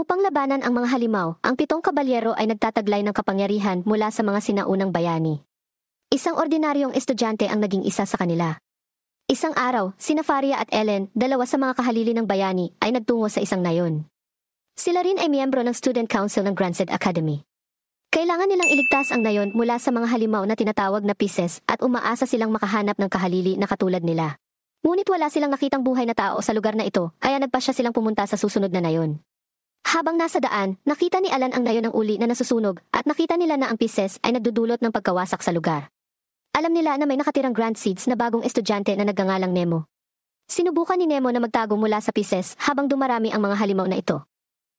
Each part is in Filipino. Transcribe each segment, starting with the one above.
Upang labanan ang mga halimaw, ang 7 kabalyero ay nagtataglay ng kapangyarihan mula sa mga sinaunang bayani. Isang ordinaryong estudyante ang naging isa sa kanila. Isang araw, sina Faria at Ellen, dalawa sa mga kahalili ng bayani, ay nagtungo sa isang nayon. Sila rin ay miyembro ng Student Council ng Grandsted Academy. Kailangan nilang iligtas ang nayon mula sa mga halimaw na tinatawag na Pisces at umaasa silang makahanap ng kahalili na katulad nila. Ngunit wala silang nakitang buhay na tao sa lugar na ito, kaya nagpasya silang pumunta sa susunod na nayon. Habang nasa daan, nakita ni Alan ang nayon ng uli na nasusunog at nakita nila na ang Pisces ay nagdudulot ng pagkawasak sa lugar. Alam nila na may nakatirang Grand Seeds na bagong estudyante na nagngangalang Nemo. Sinubukan ni Nemo na magtago mula sa Pisces habang dumarami ang mga halimaw na ito.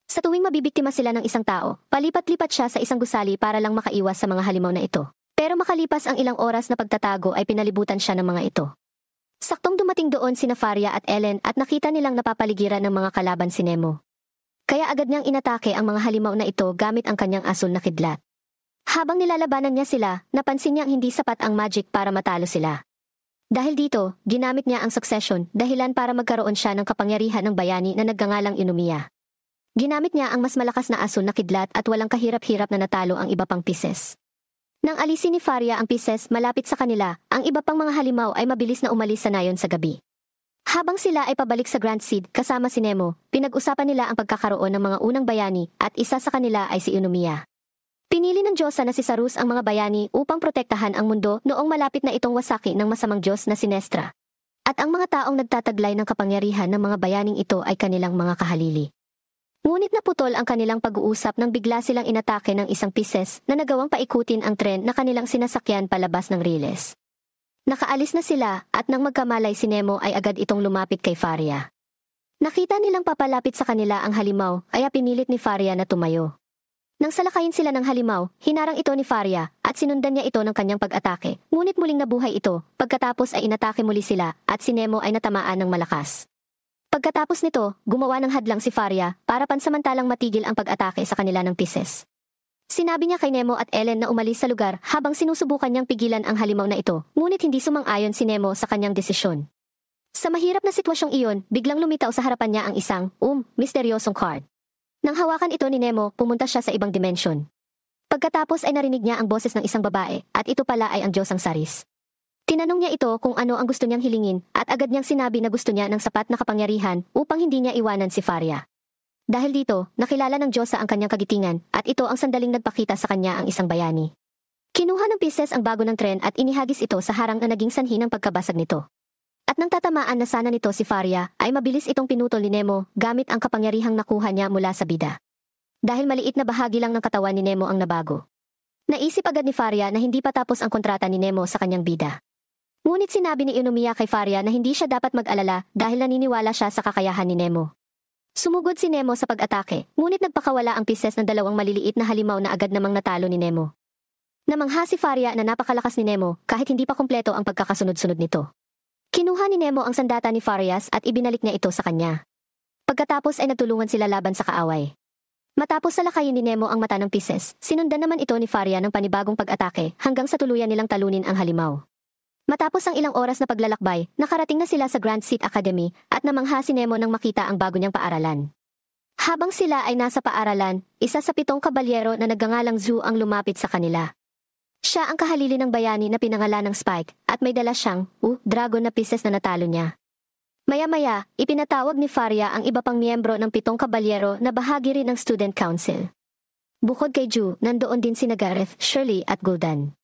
Sa tuwing mabibiktima sila ng isang tao, palipat-lipat siya sa isang gusali para lang makaiwas sa mga halimaw na ito. Pero makalipas ang ilang oras na pagtatago ay pinalibutan siya ng mga ito. Saktong dumating doon sina Faria at Ellen at nakita nilang napapaligiran ng mga kalaban si Nemo. Kaya agad niyang inatake ang mga halimaw na ito gamit ang kanyang asul na kidlat. Habang nilalabanan niya sila, napansin niyang hindi sapat ang magic para matalo sila. Dahil dito, ginamit niya ang succession dahilan para magkaroon siya ng kapangyarihan ng bayani na nagngangalang Inumiya. Ginamit niya ang mas malakas na asul na kidlat at walang kahirap-hirap na natalo ang iba pang Pisces. Nang alisin ni Faria ang Pisces malapit sa kanila, ang iba pang mga halimaw ay mabilis na umalis sa nayon sa gabi. Habang sila ay pabalik sa Grand Seed kasama si Nemo, pinag-usapan nila ang pagkakaroon ng mga unang bayani at isa sa kanila ay si Inumiya. Pinili ng Diyosa na si Sarus ang mga bayani upang protektahan ang mundo noong malapit na itong wasaki ng masamang Diyos na si Nestra. At ang mga taong nagtataglay ng kapangyarihan ng mga bayaning ito ay kanilang mga kahalili. Ngunit naputol ang kanilang pag-uusap nang bigla silang inatake ng isang Pisces na nagawang paikutin ang tren na kanilang sinasakyan palabas ng riles. Nakaalis na sila at nang magkamalay si Nemo ay agad itong lumapit kay Faria. Nakita nilang papalapit sa kanila ang halimaw kaya pinilit ni Faria na tumayo. Nang salakayin sila ng halimaw, hinarang ito ni Faria at sinundan niya ito ng kanyang pag-atake, ngunit muling nabuhay ito, pagkatapos ay inatake muli sila at si Nemo ay natamaan ng malakas. Pagkatapos nito, gumawa ng hadlang si Faria para pansamantalang matigil ang pag-atake sa kanila ng Pisces. Sinabi niya kay Nemo at Ellen na umalis sa lugar habang sinusubukan niyang pigilan ang halimaw na ito, ngunit hindi sumang-ayon si Nemo sa kanyang desisyon. Sa mahirap na sitwasyong iyon, biglang lumitaw sa harapan niya ang isang, misteryosong card. Nang hawakan ito ni Nemo, pumunta siya sa ibang dimensyon. Pagkatapos ay narinig niya ang boses ng isang babae, at ito pala ay ang Diyosang Saris. Tinanong niya ito kung ano ang gusto niyang hilingin, at agad niyang sinabi na gusto niya ng sapat na kapangyarihan upang hindi niya iwanan si Faria. Dahil dito, nakilala ng Diyosa ang kanyang kagitingan at ito ang sandaling nagpakita sa kanya ang isang bayani. Kinuha ng Pisces ang bago ng tren at inihagis ito sa harang na naging sanhi ng pagkabasag nito. At nang tatamaan na sana nito si Faria, ay mabilis itong pinutol ni Nemo gamit ang kapangyarihang nakuha niya mula sa bida. Dahil maliit na bahagi lang ng katawan ni Nemo ang nabago. Naisip agad ni Faria na hindi pa tapos ang kontrata ni Nemo sa kanyang bida. Ngunit sinabi ni Inumiya kay Faria na hindi siya dapat mag-alala dahil naniniwala siya sa kakayahan ni Nemo. Sumugod si Nemo sa pag-atake, ngunit nagpakawala ang Pisces ng dalawang maliliit na halimaw na agad namang natalo ni Nemo. Namangha si Faria na napakalakas ni Nemo kahit hindi pa kumpleto ang pagkakasunod-sunod nito. Kinuha ni Nemo ang sandata ni Farias at ibinalik niya ito sa kanya. Pagkatapos ay nagtulungan sila laban sa kaaway. Matapos salakayin ni Nemo ang mata ng Pisces, sinundan naman ito ni Faria ng panibagong pag-atake hanggang sa tuluyan nilang talunin ang halimaw. Matapos ang ilang oras na paglalakbay, nakarating na sila sa Grand Seed Academy at namangha si Nemo nang makita ang bago niyang paaralan. Habang sila ay nasa paaralan, isa sa 7 kabalyero na nagngangalang Zoo ang lumapit sa kanila. Siya ang kahalili ng bayani na pinangalan ng Spike at may dala siyang, dragon na Pisces na natalo niya. Maya-maya, ipinatawag ni Faria ang iba pang miyembro ng 7 kabalyero na bahagi rin ng Student Council. Bukod kay Ju, nandoon din sina Gareth, Shirley at Gul'dan.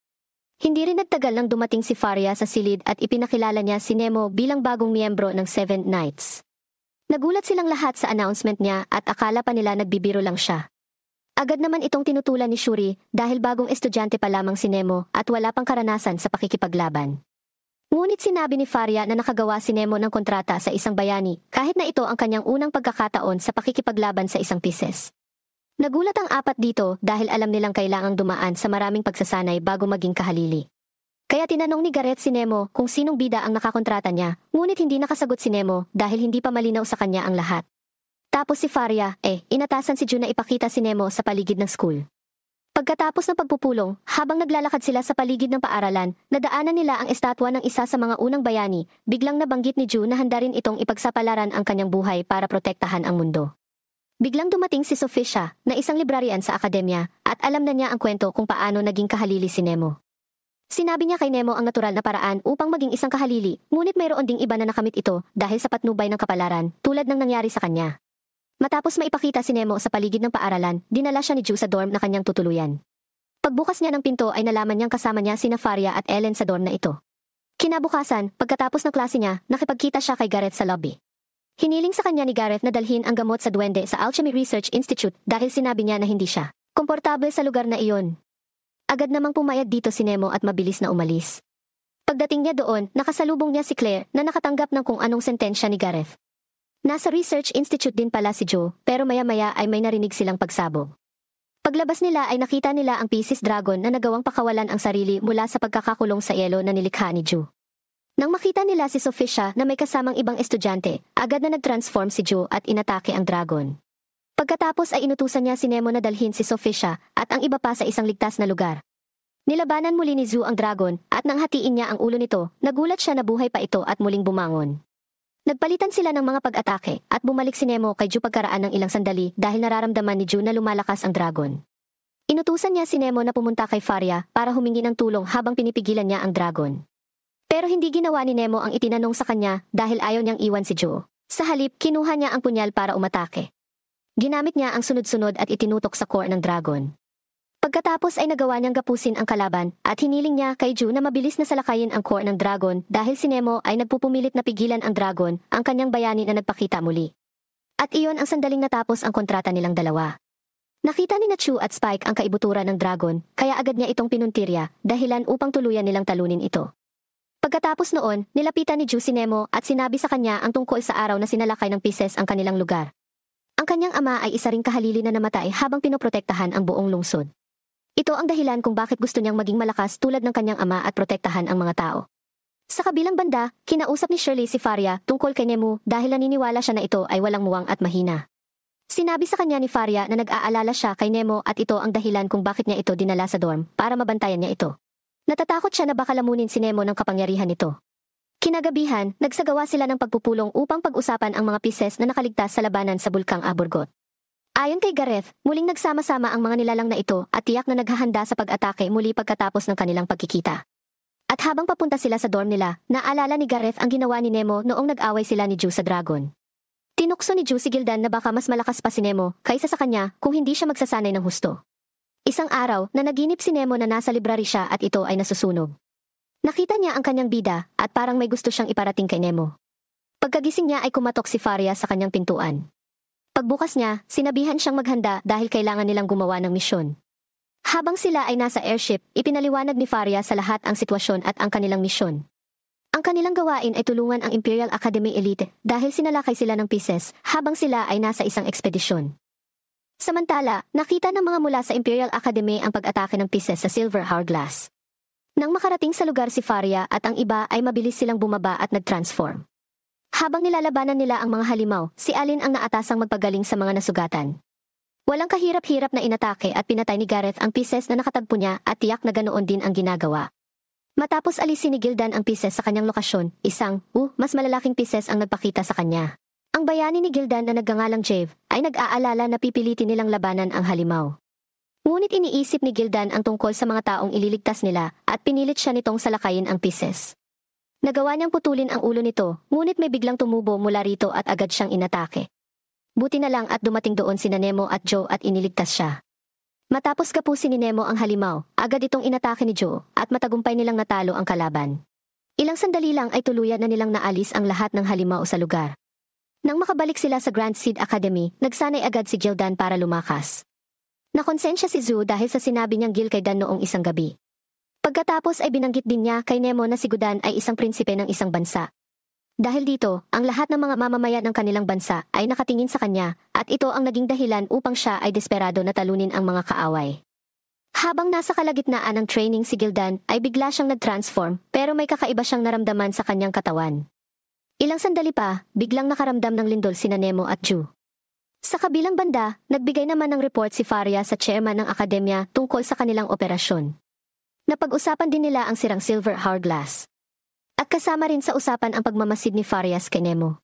Hindi rin nagtagal nang dumating si Faria sa silid at ipinakilala niya si Nemo bilang bagong miyembro ng Seven Knights. Nagulat silang lahat sa announcement niya at akala pa nila nagbibiro lang siya. Agad naman itong tinutulan ni Shuri dahil bagong estudyante pa lamang si Nemo at wala pang karanasan sa pakikipaglaban. Ngunit sinabi ni Faria na nakagawa si Nemo ng kontrata sa isang bayani kahit na ito ang kanyang unang pagkakataon sa pakikipaglaban sa isang Pisces. Nagulat ang 4 dito dahil alam nilang kailangang dumaan sa maraming pagsasanay bago maging kahalili. Kaya tinanong ni Gareth si Nemo kung sinong bida ang nakakontrata niya, ngunit hindi nakasagot si Nemo dahil hindi pa malinaw sa kanya ang lahat. Tapos si Faria, inatasan si June na ipakita si Nemo sa paligid ng school. Pagkatapos ng pagpupulong, habang naglalakad sila sa paligid ng paaralan, nadaanan nila ang estatwa ng isa sa mga unang bayani, biglang nabanggit ni June na handa rin itong ipagsapalaran ang kanyang buhay para protektahan ang mundo. Biglang dumating si Sofia, na isang librarian sa akademya, at alam na niya ang kwento kung paano naging kahalili si Nemo. Sinabi niya kay Nemo ang natural na paraan upang maging isang kahalili, ngunit mayroon ding iba na nakamit ito dahil sa patnubay ng kapalaran, tulad ng nangyari sa kanya. Matapos maipakita si Nemo sa paligid ng paaralan, dinala siya ni Ju sa dorm na kanyang tutuluyan. Pagbukas niya ng pinto ay nalaman niyang kasama niya sina Faria at Ellen sa dorm na ito. Kinabukasan, pagkatapos ng klase niya, nakipagkita siya kay Gareth sa lobby. Hiniling sa kanya ni Gareth na dalhin ang gamot sa duwende sa Alchemy Research Institute dahil sinabi niya na hindi siya komportable sa lugar na iyon. Agad namang pumayag dito si Nemo at mabilis na umalis. Pagdating niya doon, nakasalubong niya si Claire na nakatanggap ng kung anong sentensya ni Gareth. Nasa Research Institute din pala si Joe, pero maya-maya ay may narinig silang pagsabog. Paglabas nila ay nakita nila ang Pisces Dragon na nagawang pakawalan ang sarili mula sa pagkakakulong sa yelo na nilikha ni Joe. Nang makita nila si Sofia na may kasamang ibang estudyante, agad na nag-transform si Joe at inatake ang dragon. Pagkatapos ay inutusan niya si Nemo na dalhin si Sofia at ang iba pa sa isang ligtas na lugar. Nilabanan muli ni Zu ang dragon at nang hatiin niya ang ulo nito, nagulat siya na buhay pa ito at muling bumangon. Nagpalitan sila ng mga pag-atake at bumalik si Nemo kay Ju pagkaraan ng ilang sandali dahil nararamdaman ni Ju na lumalakas ang dragon. Inutusan niya si Nemo na pumunta kay Faria para humingi ng tulong habang pinipigilan niya ang dragon. Pero hindi ginawa ni Nemo ang itinanong sa kanya dahil ayaw niyang iwan si Ju. Sa halip, kinuha niya ang punyal para umatake. Ginamit niya ang sunod-sunod at itinutok sa core ng dragon. Pagkatapos ay nagawa niyang gapusin ang kalaban at hiniling niya kay Ju na mabilis na salakayin ang core ng dragon dahil si Nemo ay nagpupumilit na pigilan ang dragon, ang kanyang bayani na nagpakita muli. At iyon ang sandaling natapos ang kontrata nilang dalawa. Nakita ni Chu at Spike ang kaibuturan ng dragon, kaya agad niya itong pinuntirya, dahilan upang tuluyan nilang talunin ito. Pagkatapos noon, nilapitan ni Ju si Nemo at sinabi sa kanya ang tungkol sa araw na sinalakay ng Pisces ang kanilang lugar. Ang kanyang ama ay isa ring kahalili na namatay habang pinoprotektahan ang buong lungsod. Ito ang dahilan kung bakit gusto niyang maging malakas tulad ng kanyang ama at protektahan ang mga tao. Sa kabilang banda, kinausap ni Shirley si Faria tungkol kay Nemo dahil naniniwala siya na ito ay walang muwang at mahina. Sinabi sa kanya ni Faria na nag-aalala siya kay Nemo at ito ang dahilan kung bakit niya ito dinala sa dorm para mabantayan niya ito. Natatakot siya na baka lamunin si Nemo ng kapangyarihan nito. Kinagabihan, nagsagawa sila ng pagpupulong upang pag-usapan ang mga Pisces na nakaligtas sa labanan sa Bulkang Aburgot. Ayon kay Gareth, muling nagsama-sama ang mga nilalang na ito at tiyak na naghahanda sa pag-atake muli pagkatapos ng kanilang pagkikita. At habang papunta sila sa dorm nila, naalala ni Gareth ang ginawa ni Nemo noong nag-away sila ni Ju sa dragon. Tinukso ni Ju si Gildan na baka mas malakas pa si Nemo kaysa sa kanya kung hindi siya magsasanay ng husto. Isang araw, nanaginip si Nemo na nasa library siya at ito ay nasusunog. Nakita niya ang kanyang bida at parang may gusto siyang iparating kay Nemo. Pagkagising niya ay kumatok si Faria sa kanyang pintuan. Pagbukas niya, sinabihan siyang maghanda dahil kailangan nilang gumawa ng misyon. Habang sila ay nasa airship, ipinaliwanag ni Faria sa lahat ang sitwasyon at ang kanilang misyon. Ang kanilang gawain ay tulungan ang Imperial Academy Elite dahil sinalakay sila ng Pisces habang sila ay nasa isang ekspedisyon. Samantala, nakita ng mga mula sa Imperial Academy ang pag-atake ng Pisces sa Silver Hourglass. Nang makarating sa lugar si Faria at ang iba ay mabilis silang bumaba at nag-transform. Habang nilalabanan nila ang mga halimaw, si Alin ang naatasang magpagaling sa mga nasugatan. Walang kahirap-hirap na inatake at pinatay ni Gareth ang Pisces na nakatagpo niya at tiyak na ganoon din ang ginagawa. Matapos alisin ni Gildan ang Pisces sa kanyang lokasyon, isang, mas malalaking Pisces ang nagpakita sa kanya. Ang bayani ni Gildan na nagngangalang Jave ay nag-aalala na pipilitin nilang labanan ang halimaw. Ngunit iniisip ni Gildan ang tungkol sa mga taong ililigtas nila at pinilit siya nitong salakayin ang Pisces. Nagawa niyang putulin ang ulo nito, ngunit may biglang tumubo mula rito at agad siyang inatake. Buti na lang at dumating doon sina Nemo at Joe at iniligtas siya. Matapos kapusin ni Nemo ang halimaw, agad itong inatake ni Joe at matagumpay nilang natalo ang kalaban. Ilang sandali lang ay tuluyan na nilang naalis ang lahat ng halimaw sa lugar. Nang makabalik sila sa Grand Seed Academy, nagsanay agad si Gildan para lumakas. Nakonsensya si Zu dahil sa sinabi niyang Gil kay Dan noong isang gabi. Pagkatapos ay binanggit din niya kay Nemo na si Gudan ay isang prinsipe ng isang bansa. Dahil dito, ang lahat ng mga mamamayan ng kanilang bansa ay nakatingin sa kanya at ito ang naging dahilan upang siya ay desperado na talunin ang mga kaaway. Habang nasa kalagitnaan ng training si Gildan ay bigla siyang nag-transform pero may kakaiba siyang naramdaman sa kanyang katawan. Ilang sandali pa, biglang nakaramdam ng lindol sina Nemo at Ju. Sa kabilang banda, nagbigay naman ng report si Faria sa chairman ng akademya tungkol sa kanilang operasyon. Napag-usapan din nila ang sirang Silver Hourglass. At kasama rin sa usapan ang pagmamasid ni Farias kay Nemo.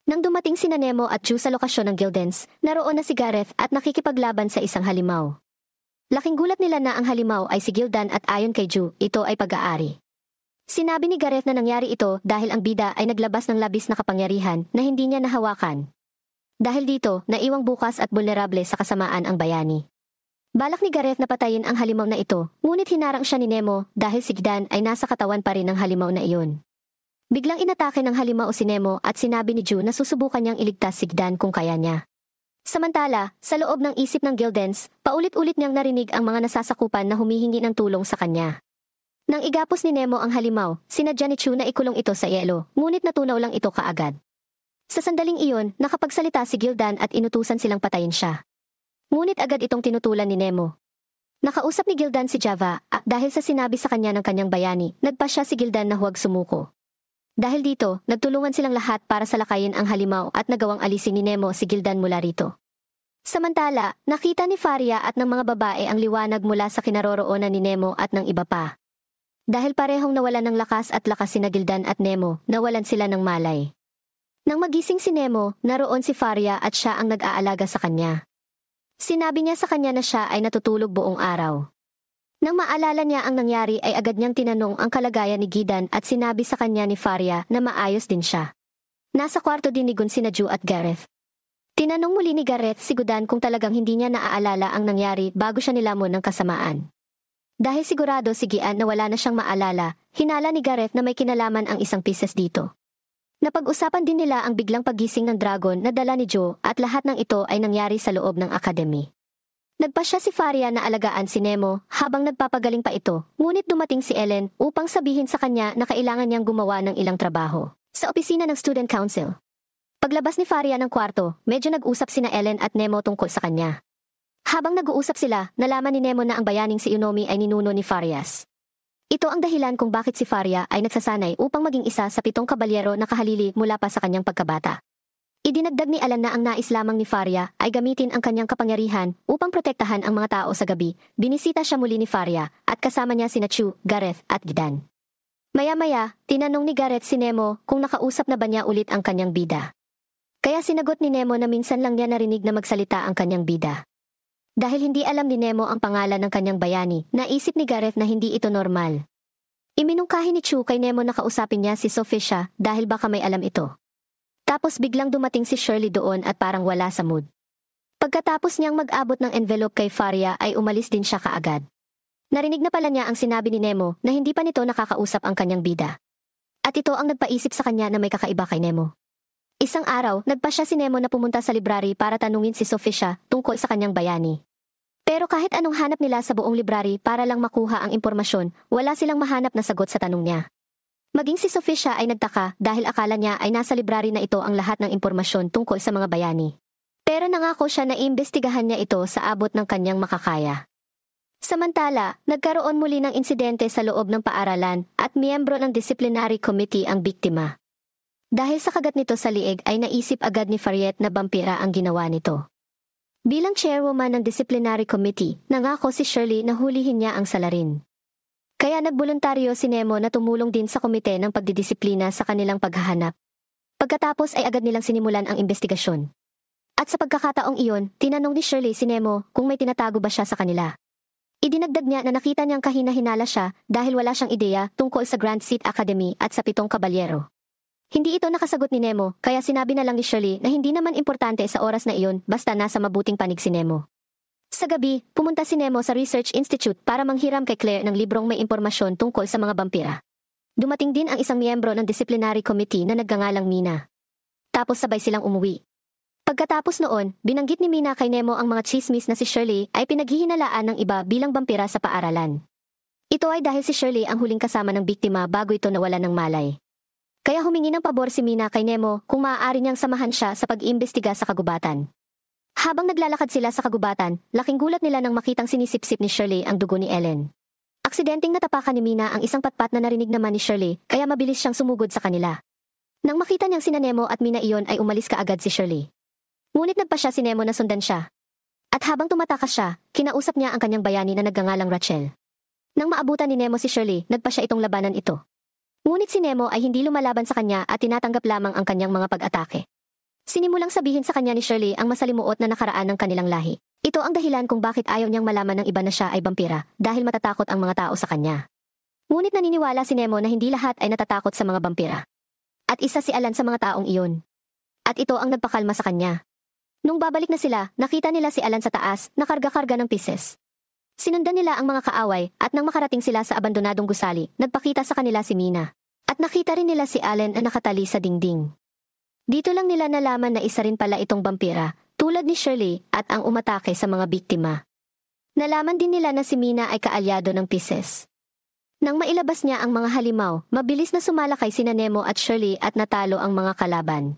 Nang dumating sina Nemo at Ju sa lokasyon ng Gildens, naroon na si Gareth at nakikipaglaban sa isang halimaw. Laking gulat nila na ang halimaw ay si Gildan at ayon kay Ju, ito ay pag-aari. Sinabi ni Gareth na nangyari ito dahil ang bida ay naglabas ng labis na kapangyarihan na hindi niya nahawakan. Dahil dito, naiwang bukas at vulnerable sa kasamaan ang bayani. Balak ni Gareth na patayin ang halimaw na ito, ngunit hinarang siya ni Nemo dahil si Gildan ay nasa katawan pa rin ng halimaw na iyon. Biglang inatake ng halimaw si Nemo at sinabi ni Ju na susubukan niyang iligtas si Gildan kung kaya niya. Samantala, sa loob ng isip ng Gildens, paulit-ulit niyang narinig ang mga nasasakupan na humihingi ng tulong sa kanya. Nang igapos ni Nemo ang halimaw, sinadya ni Chu na ikulong ito sa yelo, ngunit natunaw lang ito kaagad. Sa sandaling iyon, nakapagsalita si Gildan at inutusan silang patayin siya. Ngunit agad itong tinutulan ni Nemo. Nakausap ni Gildan si Java at dahil sa sinabi sa kanya ng kanyang bayani, nagpa siya si Gildan na huwag sumuko. Dahil dito, nagtulungan silang lahat para salakayin ang halimaw at nagawang alisin ni Nemo si Gildan mula rito. Samantala, nakita ni Faria at ng mga babae ang liwanag mula sa kinaroroonan ni Nemo at ng iba pa. Dahil parehong nawalan ng lakas at lakas sina Gildan at Nemo, nawalan sila ng malay. Nang magising si Nemo, naroon si Faria at siya ang nag-aalaga sa kanya. Sinabi niya sa kanya na siya ay natutulog buong araw. Nang maalala niya ang nangyari ay agad niyang tinanong ang kalagayan ni Gildan at sinabi sa kanya ni Faria na maayos din siya. Nasa kwarto din ni Gun sina Ju at Gareth. Tinanong muli ni Gareth si Gildan kung talagang hindi niya naaalala ang nangyari bago siya nilamon ng kasamaan. Dahil sigurado si Gian na wala na siyang maalala, hinala ni Gareth na may kinalaman ang isang pieces dito. Napag-usapan din nila ang biglang paggising ng dragon na dala ni Joe at lahat ng ito ay nangyari sa loob ng academy. Nagpasya si Faria na alagaan si Nemo habang nagpapagaling pa ito, ngunit dumating si Ellen upang sabihin sa kanya na kailangan niyang gumawa ng ilang trabaho sa opisina ng Student Council. Paglabas ni Faria ng kwarto, medyo nag-usap sina Ellen at Nemo tungkol sa kanya. Habang nag-uusap sila, nalaman ni Nemo na ang bayaning si Unomi ay ninuno ni Farias. Ito ang dahilan kung bakit si Faria ay nagsasanay upang maging isa sa 7 kabalyero na kahalili mula pa sa kanyang pagkabata. Idinagdag ni Alan na ang nais lamang ni Faria ay gamitin ang kanyang kapangyarihan upang protektahan ang mga tao sa gabi. Binisita siya muli ni Faria at kasama niya sina Chu, Gareth at Gildan. Maya-maya, tinanong ni Gareth si Nemo kung nakausap na ba niya ulit ang kanyang bida. Kaya sinagot ni Nemo na minsan lang niya narinig na magsalita ang kanyang bida. Dahil hindi alam ni Nemo ang pangalan ng kanyang bayani, naisip ni Gareth na hindi ito normal. Iminungkahi ni Chu kay Nemo na kausapin niya si Sophisha dahil baka may alam ito. Tapos biglang dumating si Shirley doon at parang wala sa mood. Pagkatapos niyang mag-abot ng envelope kay Faria ay umalis din siya kaagad. Narinig na pala niya ang sinabi ni Nemo na hindi pa nito nakakausap ang kanyang bida. At ito ang nagpaisip sa kanya na may kakaiba kay Nemo. Isang araw, nagpa siya si Nemo na pumunta sa library para tanungin si Sophisha tungkol sa kanyang bayani. Pero kahit anong hanap nila sa buong library para lang makuha ang impormasyon, wala silang mahanap na sagot sa tanong niya. Maging si Sophisha ay nagtaka dahil akala niya ay nasa library na ito ang lahat ng impormasyon tungkol sa mga bayani. Pero nangako siya na iimbestigahan niya ito sa abot ng kanyang makakaya. Samantala, nagkaroon muli ng insidente sa loob ng paaralan at miyembro ng disciplinary committee ang biktima. Dahil sa kagat nito sa liig ay naisip agad ni Fariet na vampira ang ginawa nito. Bilang chairwoman ng disciplinary committee, nangako si Shirley na hulihin niya ang salarin. Kaya nagboluntaryo si Nemo na tumulong din sa komite ng pagdidisiplina sa kanilang paghahanap. Pagkatapos ay agad nilang sinimulan ang investigasyon. At sa pagkakataong iyon, tinanong ni Shirley si Nemo kung may tinatago ba siya sa kanila. Idinagdag niya na nakita niyang kahina-hinala siya dahil wala siyang ideya tungkol sa Grand Seat Academy at sa 7 kabalyero. Hindi ito nakasagot ni Nemo, kaya sinabi na lang ni Shirley na hindi naman importante sa oras na iyon basta nasa mabuting panig si Nemo. Sa gabi, pumunta si Nemo sa Research Institute para manghiram kay Claire ng librong may impormasyon tungkol sa mga vampira. Dumating din ang isang miyembro ng disciplinary committee na nagngangalang Mina. Tapos sabay silang umuwi. Pagkatapos noon, binanggit ni Mina kay Nemo ang mga chismis na si Shirley ay pinaghihinalaan ng iba bilang vampira sa paaralan. Ito ay dahil si Shirley ang huling kasama ng biktima bago ito nawala ng malay. Kaya humingi ng pabor si Mina kay Nemo kung maaari niyang samahan siya sa pag-iimbestiga sa kagubatan. Habang naglalakad sila sa kagubatan, laking gulat nila nang makitang sinisipsip ni Shirley ang dugo ni Ellen. Aksidenteng natapakan ni Mina ang isang patpat na narinig naman ni Shirley, kaya mabilis siyang sumugod sa kanila. Nang makita niyang sina Nemo at Mina iyon ay umalis kaagad si Shirley. Ngunit nagpa siya si Nemo na sundan siya. At habang tumatakas siya, kinausap niya ang kanyang bayani na nagngangalang Rachel. Nang maabutan ni Nemo si Shirley, nagpa siya itong labanan ito. Ngunit si Nemo ay hindi lumalaban sa kanya at tinatanggap lamang ang kanyang mga pag-atake. Sinimulang sabihin sa kanya ni Shirley ang masalimuot na nakaraan ng kanilang lahi. Ito ang dahilan kung bakit ayaw niyang malaman ng iba na siya ay vampira, dahil matatakot ang mga tao sa kanya. Ngunit naniniwala si Nemo na hindi lahat ay natatakot sa mga vampira. At isa si Alan sa mga taong iyon. At ito ang nagpakalma sa kanya. Nung babalik na sila, nakita nila si Alan sa taas, nakarga-karga ng pieces. Sinundan nila ang mga kaaway, at nang makarating sila sa abandonadong gusali, nagpakita sa kanila si Mina. At nakita rin nila si Alan na nakatali sa dingding. Dito lang nila nalaman na isa rin pala itong vampira, tulad ni Shirley, at ang umatake sa mga biktima. Nalaman din nila na si Mina ay kaalyado ng pieces. Nang mailabas niya ang mga halimaw, mabilis na sumalakay sina Nemo at Shirley at natalo ang mga kalaban.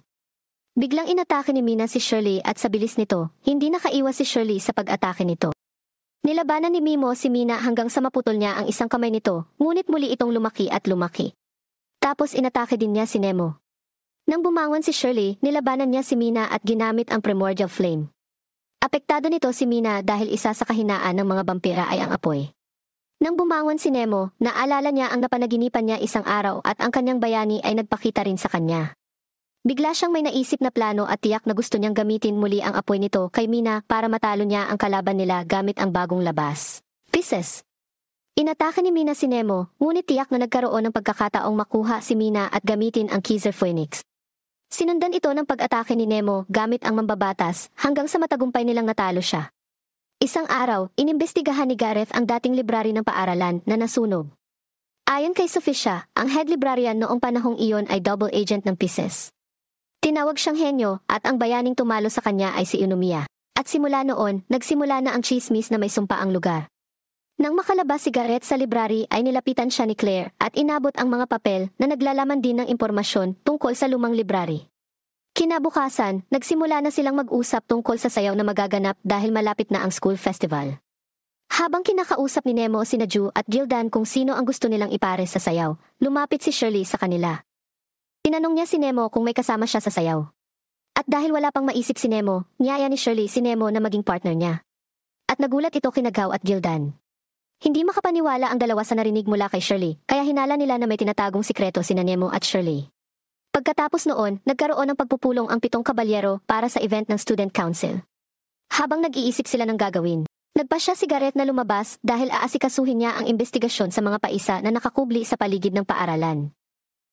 Biglang inatake ni Mina si Shirley at sa bilis nito, hindi nakaiwas si Shirley sa pag-atake nito. Nilabanan ni Mimo si Mina hanggang sa maputol niya ang isang kamay nito, ngunit muli itong lumaki at lumaki. Tapos inatake din niya si Nemo. Nang bumangon si Shirley, nilabanan niya si Mina at ginamit ang primordial flame. Apektado nito si Mina dahil isa sa kahinaan ng mga vampira ay ang apoy. Nang bumangon si Nemo, naalala niya ang napanaginipan niya isang araw at ang kanyang bayani ay nagpakita rin sa kanya. Bigla siyang may naisip na plano at tiyak na gusto niyang gamitin muli ang apoy nito kay Mina para matalo niya ang kalaban nila gamit ang bagong labas. Pieces. Inatake ni Mina si Nemo, ngunit tiyak na nagkaroon ng pagkakataong makuha si Mina at gamitin ang Kaiser Phoenix. Sinundan ito ng pag-atake ni Nemo gamit ang mambabatas hanggang sa matagumpay nilang natalo siya. Isang araw, inimbestigahan ni Gareth ang dating library ng paaralan na nasunog. Ayon kay Sophicia, ang head librarian noong panahong iyon ay double agent ng Pieces. Tinawag siyang henyo at ang bayaning tumalo sa kanya ay si Inomia. At simula noon, nagsimula na ang chismis na may sumpa ang lugar. Nang makalabas si Gareth sa library ay nilapitan siya ni Claire at inabot ang mga papel na naglalaman din ng impormasyon tungkol sa lumang library. Kinabukasan, nagsimula na silang mag-usap tungkol sa sayaw na magaganap dahil malapit na ang school festival. Habang kinakausap ni Nemo sina Ju at Gildan kung sino ang gusto nilang ipare sa sayaw, lumapit si Shirley sa kanila. Tinanong niya si Nemo kung may kasama siya sa sayaw. At dahil wala pang maisip si Nemo, niyaya ni Shirley si Nemo na maging partner niya. At nagulat ito kina Gao at Gildan. Hindi makapaniwala ang dalawa sa narinig mula kay Shirley, kaya hinala nila na may tinatagong sikreto sina Nemo at Shirley. Pagkatapos noon, nagkaroon ng pagpupulong ang 7 kabalyero para sa event ng Student Council. Habang nag-iisip sila ng gagawin, nagpasya si Gareth na lumabas dahil aasikasuhin niya ang investigasyon sa mga paisa na nakakubli sa paligid ng paaralan.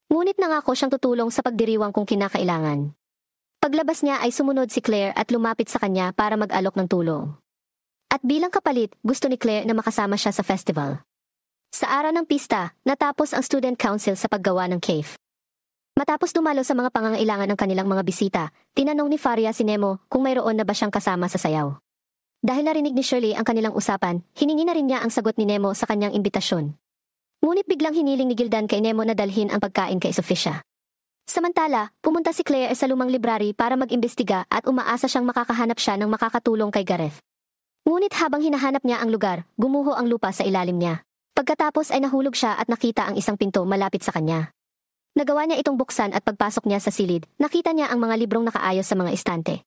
Ngunit nangako siyang tutulong sa pagdiriwang kung kinakailangan. Paglabas niya ay sumunod si Claire at lumapit sa kanya para mag-alok ng tulong. At bilang kapalit, gusto ni Claire na makasama siya sa festival. Sa araw ng pista, natapos ang Student Council sa paggawa ng cave. Matapos dumalo sa mga pangangailangan ng kanilang mga bisita, tinanong ni Faria si Nemo kung mayroon na ba siyang kasama sa sayaw. Dahil narinig ni Shirley ang kanilang usapan, hiningi na rin niya ang sagot ni Nemo sa kanyang imbitasyon. Ngunit biglang hiniling ni Gildan kay Nemo na dalhin ang pagkain kay Sophicia. Samantala, pumunta si Claire sa lumang library para mag-imbestiga at umaasa siyang makakahanap siya ng makakatulong kay Gareth. Ngunit habang hinahanap niya ang lugar, gumuho ang lupa sa ilalim niya. Pagkatapos ay nahulog siya at nakita ang isang pinto malapit sa kanya. Nagawa niya itong buksan at pagpasok niya sa silid, nakita niya ang mga librong nakaayos sa mga estante.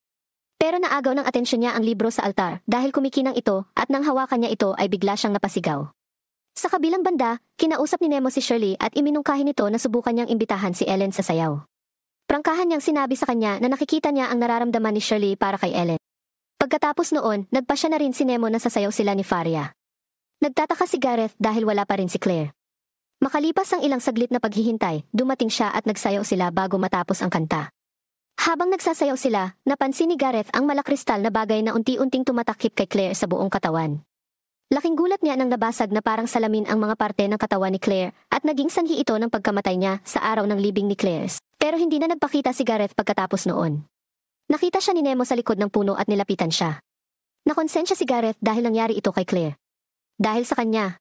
Pero naagaw ng atensyon niya ang libro sa altar dahil kumikinang ito at nang hawakan niya ito ay bigla siyang napasigaw. Sa kabilang banda, kinausap ni Nemo si Shirley at iminungkahi nito na subukan niyang imbitahan si Ellen sa sayaw. Prangkahan niyang sinabi sa kanya na nakikita niya ang nararamdaman ni Shirley para kay Ellen. Pagkatapos noon, nagpasya na rin si Nemo na sasayaw sila ni Faria. Nagtataka si Gareth dahil wala pa rin si Claire. Makalipas ang ilang saglit na paghihintay, dumating siya at nagsayaw sila bago matapos ang kanta. Habang nagsasayaw sila, napansin ni Gareth ang malakristal na bagay na unti-unting tumatakip kay Claire sa buong katawan. Laking gulat niya nang nabasag na parang salamin ang mga parte ng katawan ni Claire at naging sanhi ito ng pagkamatay niya sa araw ng libing ni Claire. Pero hindi na nagpakita si Gareth pagkatapos noon. Nakita siya ni Nemo sa likod ng puno at nilapitan siya. Nakonsensya si Gareth dahil nangyari ito kay Claire. Dahil sa kanya.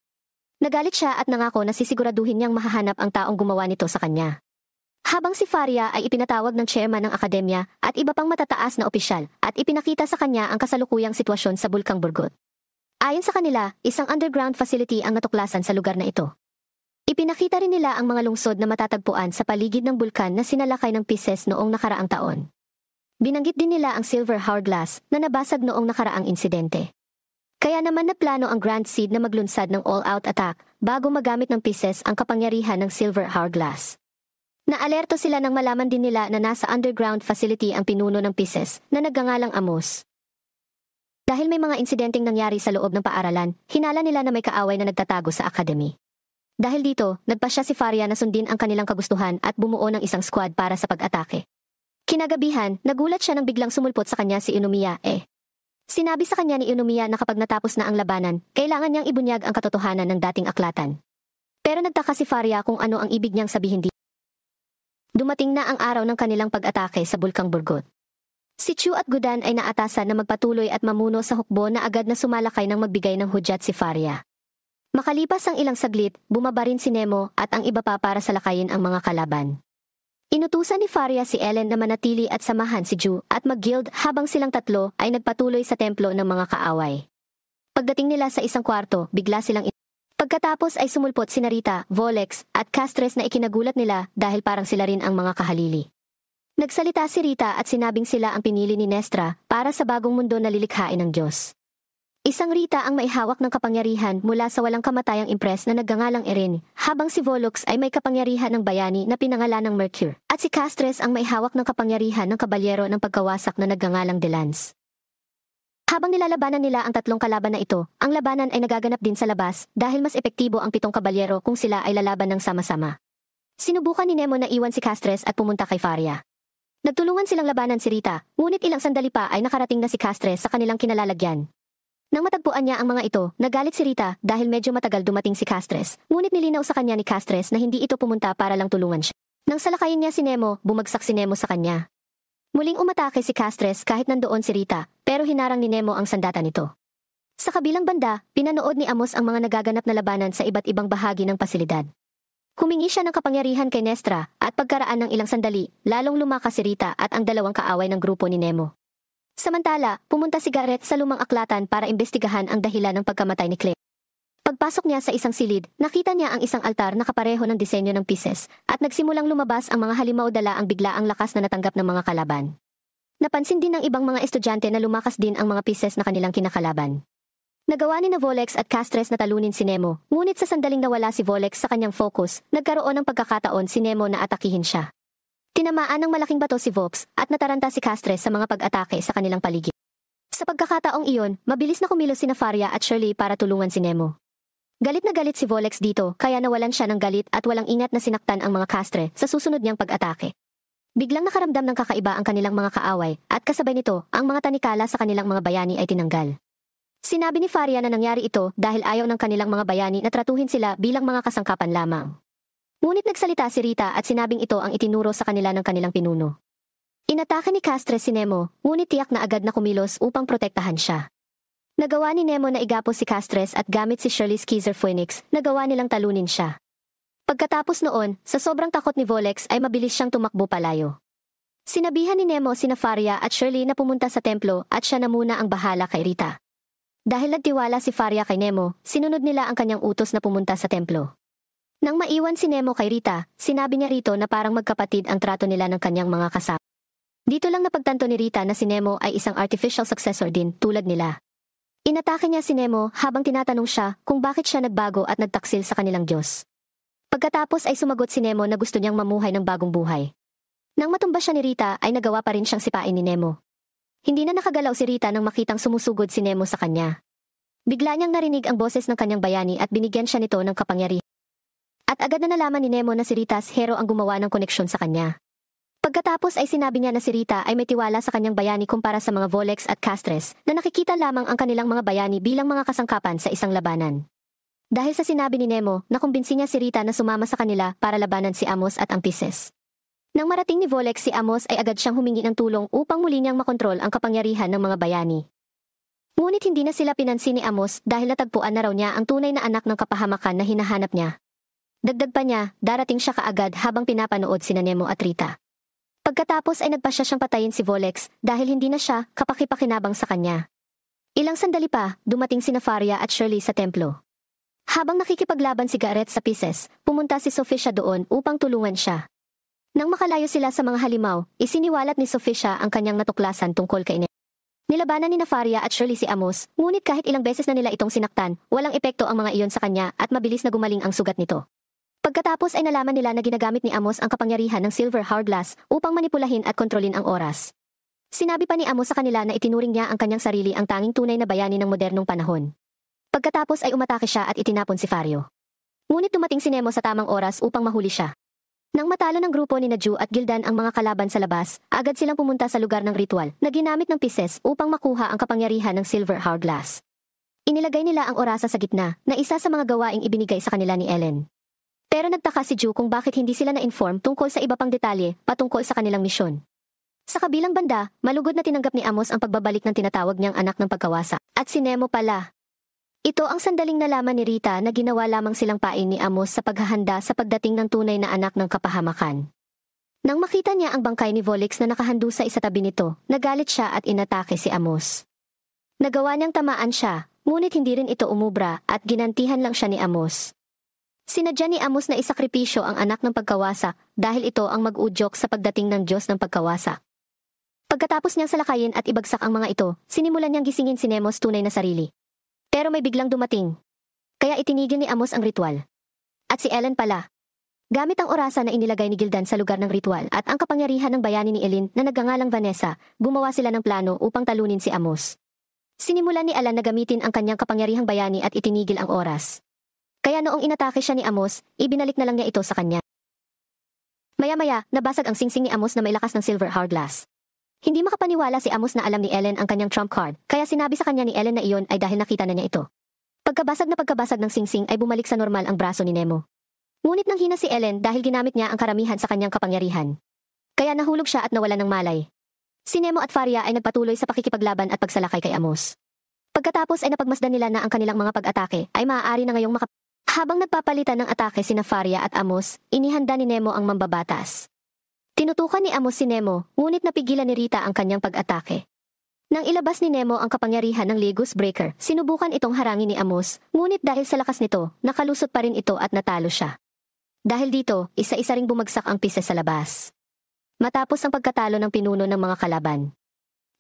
Nagalit siya at nangako na sisiguraduhin niyang mahahanap ang taong gumawa nito sa kanya. Habang si Faria ay ipinatawag ng chairman ng akademya at iba pang matataas na opisyal at ipinakita sa kanya ang kasalukuyang sitwasyon sa Bulkang Burgot. Ayon sa kanila, isang underground facility ang natuklasan sa lugar na ito. Ipinakita rin nila ang mga lungsod na matatagpuan sa paligid ng bulkan na sinalakay ng Pieces noong nakaraang taon. Binanggit din nila ang Silver Hourglass na nabasag noong nakaraang insidente. Kaya naman naplano ang Grand Seed na maglunsad ng all-out attack bago magamit ng Pieces ang kapangyarihan ng Silver Hourglass. Naalerto sila nang malaman din nila na nasa underground facility ang pinuno ng Pisces na nagngangalang Amos. Dahil may mga insidenteng nangyari sa loob ng paaralan, hinala nila na may kaaway na nagtatago sa academy. Dahil dito, nagpasya si Faria na sundin ang kanilang kagustuhan at bumuo ng isang squad para sa pag-atake. Kinagabihan, nagulat siya nang biglang sumulpot sa kanya si Inomiya. Sinabi sa kanya ni Inomiya na kapag natapos na ang labanan, kailangan niyang ibunyag ang katotohanan ng dating aklatan. Pero nagtaka si Faria kung ano ang ibig niyang sabihin dito. Dumating na ang araw ng kanilang pag-atake sa Bulkang Burgot. Si Chu at Gudan ay naatasan na magpatuloy at mamuno sa hukbo na agad na sumalakay ng magbigay ng hudyat si Faria. Makalipas ang ilang saglit, bumaba rin si Nemo at ang iba pa para salakayin ang mga kalaban. Inutusan ni Faria si Ellen na manatili at samahan si Ju at mag-guild habang silang tatlo ay nagpatuloy sa templo ng mga kaaway. Pagdating nila sa isang kwarto, bigla silang Pagkatapos ay sumulpot si Narita, Volex, at Castres na ikinagulat nila dahil parang sila rin ang mga kahalili. Nagsalita si Rita at sinabing sila ang pinili ni Nestra para sa bagong mundo na lilikhain ng Diyos. Isang Rita ang maihawak ng kapangyarihan mula sa walang kamatayang impres na nagngangalang Erin, habang si Volux ay may kapangyarihan ng bayani na pinangalan ng Mercure, at si Castres ang maihawak ng kapangyarihan ng kabalyero ng pagkawasak na nagngangalang Delance. Habang nilalabanan nila ang tatlong kalaban na ito, ang labanan ay nagaganap din sa labas dahil mas epektibo ang 7 kabalyero kung sila ay lalaban ng sama-sama. Sinubukan ni Nemo na iwan si Castres at pumunta kay Faria. Nagtulungan silang labanan si Rita, ngunit ilang sandali pa ay nakarating na si Castres sa kanilang kinalalagyan. Nang matagpuan niya ang mga ito, nagalit si Rita dahil medyo matagal dumating si Castres, ngunit nilinaw sa kanya ni Castres na hindi ito pumunta para lang tulungan siya. Nang salakayin niya si Nemo, bumagsak si Nemo sa kanya. Muling umatake si Castres kahit nandoon si Rita, pero hinarang ni Nemo ang sandata nito. Sa kabilang banda, pinanood ni Amos ang mga nagaganap na labanan sa iba't ibang bahagi ng pasilidad. Humingi siya ng kapangyarihan kay Nestra, at pagkaraan ng ilang sandali, lalong lumakas si Rita at ang dalawang kaaway ng grupo ni Nemo. Samantala, pumunta si Garrett sa lumang aklatan para imbestigahan ang dahilan ng pagkamatay ni Clay. Pagpasok niya sa isang silid, nakita niya ang isang altar na kapareho ng disenyo ng Pisces, at nagsimulang lumabas ang mga halimaw dala ang biglaang lakas na natanggap ng mga kalaban. Napansin din ng ibang mga estudyante na lumakas din ang mga Pisces na kanilang kinakalaban. Nagawa ni Volex at Castres na talunin si Nemo, ngunit sa sandaling nawala si Volex sa kanyang focus, nagkaroon ng pagkakataon si Nemo na atakihin siya. Tinamaan ng malaking bato si Vops at nataranta si Castres sa mga pag-atake sa kanilang paligid. Sa pagkakataong iyon, mabilis na kumilos sina Faria at Shirley para tulungan si Nemo. Galit na galit si Volex dito kaya nawalan siya ng galit at walang ingat na sinaktan ang mga Castre sa susunod niyang pag-atake. Biglang nakaramdam ng kakaiba ang kanilang mga kaaway at kasabay nito, ang mga tanikala sa kanilang mga bayani ay tinanggal. Sinabi ni Faria na nangyari ito dahil ayaw ng kanilang mga bayani na tratuhin sila bilang mga kasangkapan lamang. Ngunit nagsalita si Rita at sinabing ito ang itinuro sa kanila ng kanilang pinuno. Inatake ni Castres si Nemo, ngunit tiyak na agad na kumilos upang protektahan siya. Nagawa ni Nemo na igapos si Castres at gamit si Shirley Skeezer Phoenix, nagawa nilang talunin siya. Pagkatapos noon, sa sobrang takot ni Volex ay mabilis siyang tumakbo palayo. Sinabihan ni Nemo sina Faria at Shirley na pumunta sa templo at siya na muna ang bahala kay Rita. Dahil nagtiwala si Faria kay Nemo, sinunod nila ang kanyang utos na pumunta sa templo. Nang maiwan si Nemo kay Rita, sinabi niya rito na parang magkapatid ang trato nila ng kanyang mga kasama. Dito lang napagtanto ni Rita na si Nemo ay isang artificial successor din tulad nila. Inatake niya si Nemo habang tinatanong siya kung bakit siya nagbago at nagtaksil sa kanilang Diyos. Pagkatapos ay sumagot si Nemo na gusto niyang mamuhay ng bagong buhay. Nang matumba siya ni Rita ay nagawa pa rin siyang sipain ni Nemo. Hindi na nakagalaw si Rita nang makitang sumusugod si Nemo sa kanya. Bigla niyang narinig ang boses ng kanyang bayani at binigyan siya nito ng kapangyarihan. At agad na nalaman ni Nemo na si Rita's hero ang gumawa ng koneksyon sa kanya. Pagkatapos ay sinabi niya na si Rita ay may tiwala sa kanyang bayani kumpara sa mga Volex at Castres na nakikita lamang ang kanilang mga bayani bilang mga kasangkapan sa isang labanan. Dahil sa sinabi ni Nemo, nakumbinsi niya si Rita na sumama sa kanila para labanan si Amos at ang Pisces. Nang marating ni Volex si Amos ay agad siyang humingi ng tulong upang muli niyang makontrol ang kapangyarihan ng mga bayani. Ngunit hindi na sila pinansin ni Amos dahil natagpuan na raw niya ang tunay na anak ng kapahamakan na hinahanap niya. Dagdag pa niya, darating siya kaagad habang pinapanood sina Nemo at Rita. Pagkatapos ay nagpasya siyang patayin si Volex dahil hindi na siya kapakipakinabang sa kanya. Ilang sandali pa, dumating sina Faria at Shirley sa templo. Habang nakikipaglaban si Garrett sa Pisces, pumunta si Sophisha doon upang tulungan siya. Nang makalayo sila sa mga halimaw, isiniwalat ni Sophisha ang kanyang natuklasan tungkol kay Nemo. Nilabanan ni Faria at Shirley si Amos, ngunit kahit ilang beses na nila itong sinaktan, walang epekto ang mga iyon sa kanya at mabilis na gumaling ang sugat nito. Pagkatapos ay nalaman nila na ginagamit ni Amos ang kapangyarihan ng Silver Hourglass upang manipulahin at kontrolin ang oras. Sinabi pa ni Amos sa kanila na itinuring niya ang kanyang sarili ang tanging tunay na bayani ng modernong panahon. Pagkatapos ay umatake siya at itinapon si Fario. Ngunit dumating si Nemo sa tamang oras upang mahuli siya. Nang matalo ng grupo ni Naju at Gildan ang mga kalaban sa labas, agad silang pumunta sa lugar ng ritual na ginamit ng pieces upang makuha ang kapangyarihan ng Silver Hourglass. Inilagay nila ang orasa sa gitna na isa sa mga gawaing ibinigay sa kanila ni Ellen. Pero nagtaka si Ju kung bakit hindi sila na-inform tungkol sa iba pang detalye patungkol sa kanilang misyon. Sa kabilang banda, malugod na tinanggap ni Amos ang pagbabalik ng tinatawag niyang anak ng pagkawasa. At si Nemo pala. Ito ang sandaling nalaman ni Rita na ginawa lamang silang pain ni Amos sa paghahanda sa pagdating ng tunay na anak ng kapahamakan. Nang makita niya ang bangkay ni Volix na nakahandusa sa tabi nito, nagalit siya at inatake si Amos. Nagawa niyang tamaan siya, ngunit hindi rin ito umubra at ginantihan lang siya ni Amos. Sinadya ni Amos na isakripisyo ang anak ng pagkawasa dahil ito ang mag-udyok sa pagdating ng Diyos ng pagkawasa. Pagkatapos niyang salakayin at ibagsak ang mga ito, sinimulan niyang gisingin si Nemos tunay na sarili. Pero may biglang dumating. Kaya itinigil ni Amos ang ritual. At si Ellen pala. Gamit ang orasa na inilagay ni Gildan sa lugar ng ritual at ang kapangyarihan ng bayani ni Eileen na nagngangalang Vanessa, gumawa sila ng plano upang talunin si Amos. Sinimulan ni Alan na gamitin ang kanyang kapangyarihang bayani at itinigil ang oras. Kaya noong inatake siya ni Amos, ibinalik na lang niya ito sa kanya. Maya-maya, nabasag ang singsing ni Amos na may lakas ng Silver Hourglass. Hindi makapaniwala si Amos na alam ni Ellen ang kanyang trump card, kaya sinabi sa kanya ni Ellen na iyon ay dahil nakita na niya ito. Pagkabasag ng singsing ay bumalik sa normal ang braso ni Nemo. Ngunit nanghina si Ellen dahil ginamit niya ang karamihan sa kanyang kapangyarihan. Kaya nahulog siya at nawala ng malay. Si Nemo at Faria ay nagpatuloy sa pakikipaglaban at pagsalakay kay Amos. Pagkatapos ay napagmasdan nila na ang kanilang mga pag-atake ay maaari na ngayong Habang nagpapalitan ng atake sina Faria at Amos, inihanda ni Nemo ang mambabatas. Tinutukan ni Amos si Nemo, ngunit napigilan ni Rita ang kanyang pag-atake. Nang ilabas ni Nemo ang kapangyarihan ng Legos Breaker, sinubukan itong harangin ni Amos, ngunit dahil sa lakas nito, nakalusot pa rin ito at natalo siya. Dahil dito, isa-isa ring bumagsak ang pieces sa labas. Matapos ang pagkatalo ng pinuno ng mga kalaban.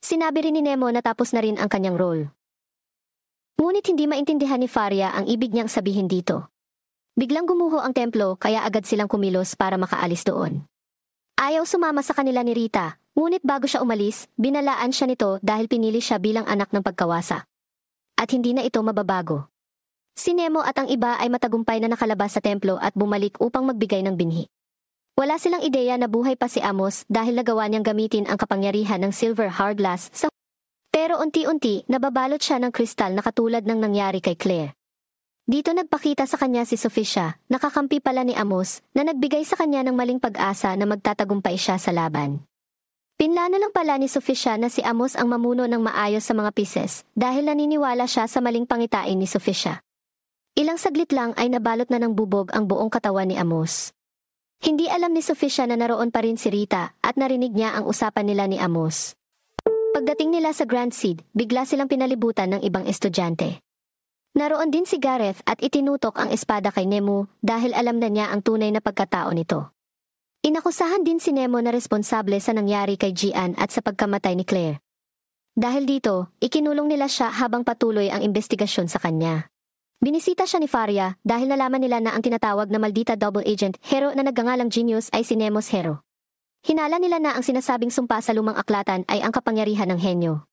Sinabi rin ni Nemo na tapos na rin ang kanyang role. Ngunit hindi maintindihan ni Faria ang ibig niyang sabihin dito. Biglang gumuho ang templo kaya agad silang kumilos para makaalis doon. Ayaw sumama sa kanila ni Rita, ngunit bago siya umalis, binalaan siya nito dahil pinili siya bilang anak ng pagkawasa. At hindi na ito mababago. Si Nemo at ang iba ay matagumpay na nakalabas sa templo at bumalik upang magbigay ng binhi. Wala silang ideya na buhay pa si Amos dahil nagawa niyang gamitin ang kapangyarihan ng Silver Hourglass sa Pero unti-unti, nababalot siya ng kristal na katulad ng nangyari kay Claire. Dito nagpakita sa kanya si Sofia, nakakampi pala ni Amos, na nagbigay sa kanya ng maling pag-asa na magtatagumpay siya sa laban. Pinlano lang pala ni Sofia na si Amos ang mamuno ng maayos sa mga pieces, dahil naniniwala siya sa maling pangitain ni Sofia. Ilang saglit lang ay nabalot na ng bubog ang buong katawan ni Amos. Hindi alam ni Sofia na naroon pa rin si Rita, at narinig niya ang usapan nila ni Amos. Pagdating nila sa Grand Seed, bigla silang pinalibutan ng ibang estudyante. Naroon din si Gareth at itinutok ang espada kay Nemo dahil alam na niya ang tunay na pagkatao nito. Inakusahan din si Nemo na responsable sa nangyari kay Gian at sa pagkamatay ni Claire. Dahil dito, ikinulong nila siya habang patuloy ang investigasyon sa kanya. Binisita siya ni Faria dahil nalaman nila na ang tinatawag na maldita double agent hero na nagngangalang Genius ay si Nemo's hero. Hinala nila na ang sinasabing sumpa sa lumang aklatan ay ang kapangyarihan ng henyo.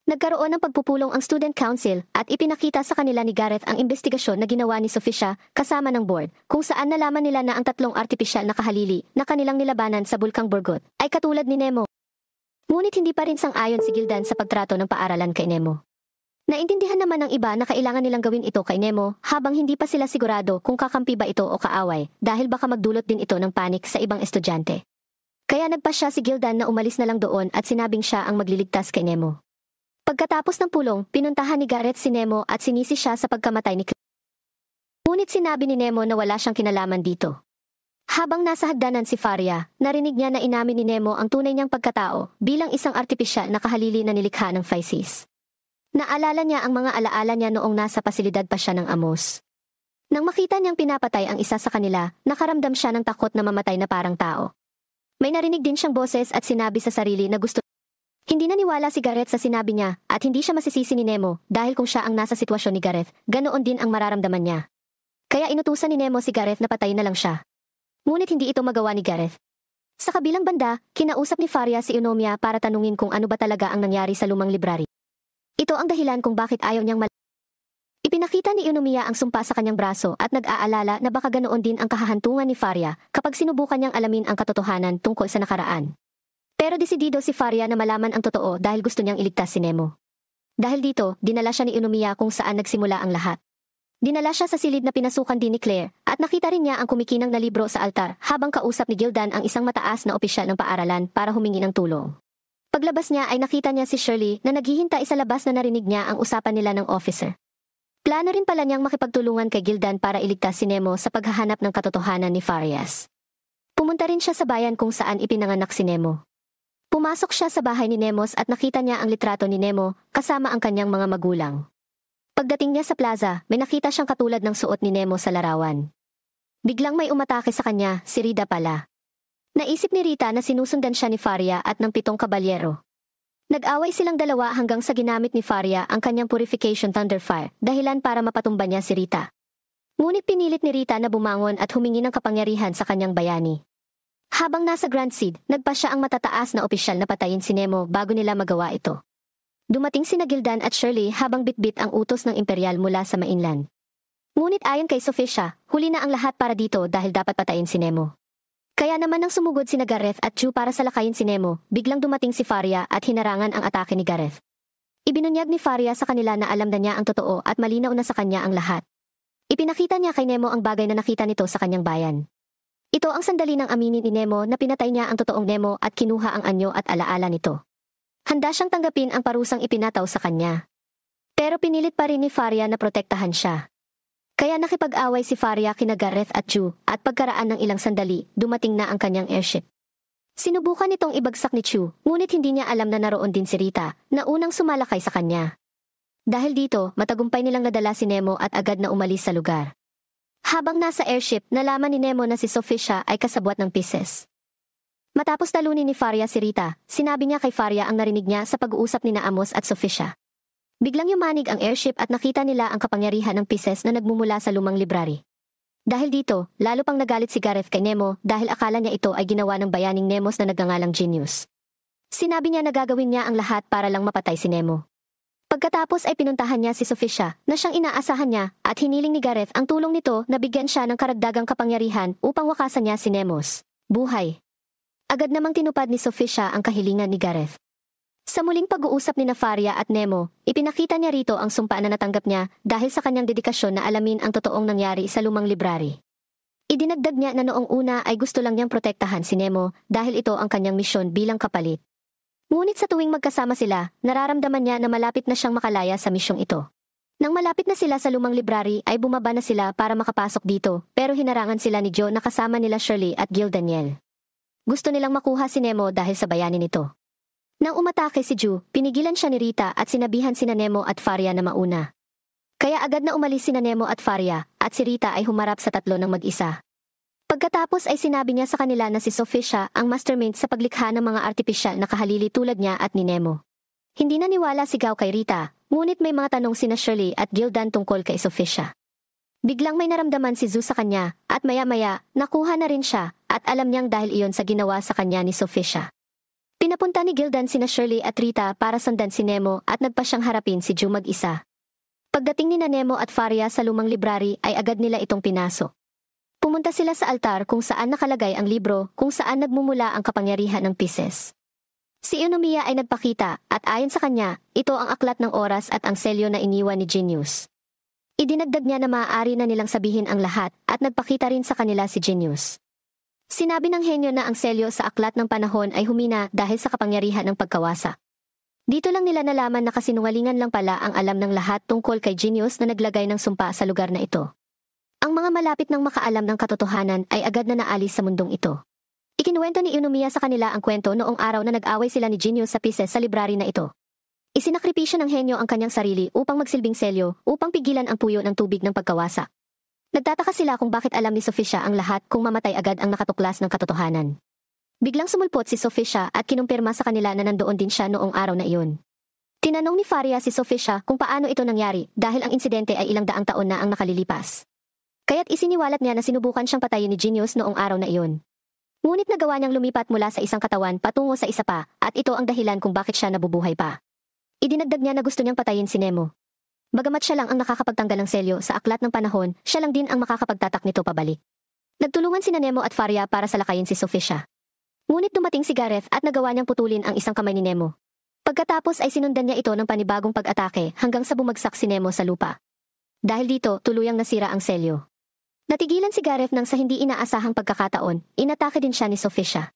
Nagkaroon ng pagpupulong ang Student Council at ipinakita sa kanila ni Gareth ang investigasyon na ginawa ni Sofia kasama ng board, kung saan nalaman nila na ang tatlong artipisyal na kahalili na kanilang nilabanan sa Bulkang Burgot ay katulad ni Nemo. Ngunit hindi pa rin sang-ayon si Gildan sa pagtrato ng paaralan kay Nemo. Naintindihan naman ng iba na kailangan nilang gawin ito kay Nemo habang hindi pa sila sigurado kung kakampi ba ito o kaaway dahil baka magdulot din ito ng panik sa ibang estudyante. Kaya nagpasya si Gildan na umalis na lang doon at sinabing siya ang magliligtas kay Nemo. Pagkatapos ng pulong, pinuntahan ni Gareth si Nemo at sinisi siya sa pagkamatay ni Claire. Ngunit sinabi ni Nemo na wala siyang kinalaman dito. Habang nasa hagdanan si Faria, narinig niya na inamin ni Nemo ang tunay niyang pagkatao bilang isang artipisyal na kahalili na nilikha ng Physis. Naalala niya ang mga alaala niya noong nasa pasilidad pa siya ng Amos. Nang makita niyang pinapatay ang isa sa kanila, nakaramdam siya ng takot na mamatay na parang tao. May narinig din siyang boses at sinabi sa sarili na gusto. Hindi naniwala si Gareth sa sinabi niya at hindi siya masisisi ni Nemo dahil kung siya ang nasa sitwasyon ni Gareth, ganoon din ang mararamdaman niya. Kaya inutusan ni Nemo si Gareth na patayin na lang siya. Ngunit hindi ito magawa ni Gareth. Sa kabilang banda, kinausap ni Faria si Eunomia para tanungin kung ano ba talaga ang nangyari sa lumang library. Ito ang dahilan kung bakit ayaw niyang Ipinakita ni Eunomia ang sumpa sa kanyang braso at nag-aalala na baka ganoon din ang kahahantungan ni Faria kapag sinubukan niyang alamin ang katotohanan tungkol sa nakaraan. Pero desidido si Faria na malaman ang totoo dahil gusto niyang iligtas si Nemo. Dahil dito, dinala siya ni Eunomia kung saan nagsimula ang lahat. Dinala siya sa silid na pinasukan din ni Claire at nakita rin niya ang kumikinang na libro sa altar habang kausap ni Gildan ang isang mataas na opisyal ng paaralan para humingi ng tulong. Paglabas niya ay nakita niya si Shirley na naghihintay sa labas na narinig niya ang usapan nila ng officer. Plano rin pala niyang makipagtulungan kay Gildan para iligtas si Nemo sa paghahanap ng katotohanan ni Farias. Pumunta rin siya sa bayan kung saan ipinanganak si Nemo. Pumasok siya sa bahay ni Nemos at nakita niya ang litrato ni Nemo kasama ang kanyang mga magulang. Pagdating niya sa plaza, may nakita siyang katulad ng suot ni Nemo sa larawan. Biglang may umatake sa kanya, si Rita pala. Naisip ni Rita na sinusundan siya ni Faria at ng 7 kabalyero. Nag-away silang dalawa hanggang sa ginamit ni Faria ang kanyang Purification Thunderfire, dahilan para mapatumba niya si Rita. Ngunit pinilit ni Rita na bumangon at humingi ng kapangyarihan sa kanyang bayani. Habang nasa Grand Seed, nagpa siya ang matataas na opisyal na patayin si Nemo bago nila magawa ito. Dumating sina Gildan at Shirley habang bitbit ang utos ng Imperial mula sa mainland. Ngunit ayon kay Sophicia, huli na ang lahat para dito dahil dapat patayin si Nemo. Kaya naman nang sumugod sina Gareth at Chu para salakayin si Nemo, biglang dumating si Faria at hinarangan ang atake ni Gareth. Ibinunyag ni Faria sa kanila na alam na niya ang totoo at malinaw na sa kanya ang lahat. Ipinakita niya kay Nemo ang bagay na nakita nito sa kanyang bayan. Ito ang sandali ng aminin ni Nemo na pinatay niya ang totoong Nemo at kinuha ang anyo at alaala nito. Handa siyang tanggapin ang parusang ipinataw sa kanya. Pero pinilit pa rin ni Faria na protektahan siya. Kaya nakipag-away si Faria kina Gareth at Chu at pagkaraan ng ilang sandali, dumating na ang kanyang airship. Sinubukan nitong ibagsak ni Chu, ngunit hindi niya alam na naroon din si Rita, na unang sumalakay sa kanya. Dahil dito, matagumpay nilang nadala si Nemo at agad na umalis sa lugar. Habang nasa airship, nalaman ni Nemo na si Sophicia ay kasabwat ng Pisces. Matapos talunin ni Faria si Rita, sinabi niya kay Faria ang narinig niya sa pag-uusap ni Amos at Sophicia. Biglang yumanig ang airship at nakita nila ang kapangyarihan ng Pisces na nagmumula sa lumang library. Dahil dito, lalo pang nagalit si Gareth kay Nemo dahil akala niya ito ay ginawa ng bayaning Nemos na nagngangalang Genius. Sinabi niya na gagawin niya ang lahat para lang mapatay si Nemo. Pagkatapos ay pinuntahan niya si Sophicia na siyang inaasahan niya at hiniling ni Gareth ang tulong nito na bigyan siya ng karagdagang kapangyarihan upang wakasan niya si Nemos. Buhay. Agad namang tinupad ni Sophicia ang kahilingan ni Gareth. Sa muling pag-uusap ni Faria at Nemo, ipinakita niya rito ang sumpa na natanggap niya dahil sa kanyang dedikasyon na alamin ang totoong nangyari sa lumang library. Idinagdag niya na noong una ay gusto lang niyang protektahan si Nemo dahil ito ang kanyang misyon bilang kapalit. Ngunit sa tuwing magkasama sila, nararamdaman niya na malapit na siyang makalaya sa misyong ito. Nang malapit na sila sa lumang library ay bumaba na sila para makapasok dito pero hinarangan sila ni Joe na kasama nila Shirley at Gil Daniel. Gusto nilang makuha si Nemo dahil sa bayanin nito. Nang umatake si Ju, pinigilan siya ni Rita at sinabihan sina Nemo at Faria na mauna. Kaya agad na umalis sina Nemo at Faria at si Rita ay humarap sa tatlo ng mag-isa. Pagkatapos ay sinabi niya sa kanila na si Sophicia ang mastermind sa paglikha ng mga artipisyal na kahalili tulad niya at ni Nemo. Hindi naniwala si Gao kay Rita, ngunit may mga tanong sina Shirley at Gildan tungkol kay Sophicia. Biglang may naramdaman si Zu sa kanya at maya-maya nakuha na rin siya at alam niyang dahil iyon sa ginawa sa kanya ni Sophicia. Pinapunta ni Gildan sina Shirley at Rita para sundan si Nemo at nagpa siyang harapin si Ju mag-isa. Pagdating ni Nemo at Faria sa lumang library ay agad nila itong pinasok. Pumunta sila sa altar kung saan nakalagay ang libro kung saan nagmumula ang kapangyarihan ng Pisces. Si Eunomia ay nagpakita at ayon sa kanya, ito ang aklat ng oras at ang selyo na iniwan ni Genius. Idinagdag niya na maaari na nilang sabihin ang lahat at nagpakita rin sa kanila si Genius. Sinabi ng henyo na ang selyo sa aklat ng panahon ay humina dahil sa kapangyarihan ng pagkawasa. Dito lang nila nalaman na kasinungalingan lang pala ang alam ng lahat tungkol kay Genius na naglagay ng sumpa sa lugar na ito. Ang mga malapit ng makaalam ng katotohanan ay agad na naalis sa mundong ito. Ikinuwento ni Eunomia sa kanila ang kwento noong araw na nag-away sila ni Genius sa Pisces sa library na ito. Isinakripisyo ng henyo ang kanyang sarili upang magsilbing selyo upang pigilan ang puyo ng tubig ng pagkawasa. Nagtataka sila kung bakit alam ni Sophicia ang lahat kung mamatay agad ang nakatuklas ng katotohanan. Biglang sumulpot si Sophicia at kinumpirma sa kanila na nandoon din siya noong araw na iyon. Tinanong ni Faria si Sophicia kung paano ito nangyari dahil ang insidente ay ilang daang taon na ang nakalilipas. Kaya't isiniwalat niya na sinubukan siyang patayin ni Genius noong araw na iyon. Ngunit nagawa niyang lumipat mula sa isang katawan patungo sa isa pa, at ito ang dahilan kung bakit siya nabubuhay pa. Idinagdag niya na gusto niyang patayin si Nemo. Bagamat siya lang ang nakakapagtanggal ng selyo sa aklat ng panahon, siya lang din ang makakapagtatak nito pabalik. Nagtulungan sina Nemo at Faria para salakayin si Sophisha. Ngunit dumating si Gareth at nagawa niyang putulin ang isang kamay ni Nemo. Pagkatapos ay sinundan niya ito ng panibagong pag-atake hanggang sa bumagsak si Nemo sa lupa. Dahil dito, tuluyang nasira ang selyo. Natigilan si Gareth nang sa hindi inaasahang pagkakataon, inatake din siya ni Sophisha.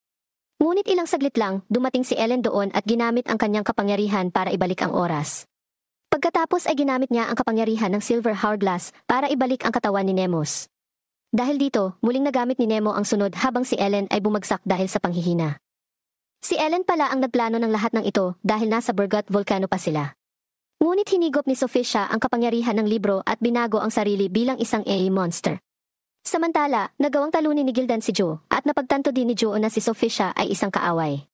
Ngunit ilang saglit lang, dumating si Ellen doon at ginamit ang kanyang kapangyarihan para ibalik ang oras. Pagkatapos ay ginamit niya ang kapangyarihan ng Silver Hourglass para ibalik ang katawan ni Nemos. Dahil dito, muling nagamit ni Nemo ang sunod habang si Ellen ay bumagsak dahil sa panghihina. Si Ellen pala ang nagplano ng lahat ng ito dahil nasa Bergot Volcano pa sila. Ngunit hinigop ni Sophisha ang kapangyarihan ng libro at binago ang sarili bilang isang AI monster. Samantala, nagawang talunin ni Gildan si Joe at napagtanto din ni Joe na si Sophisha ay isang kaaway.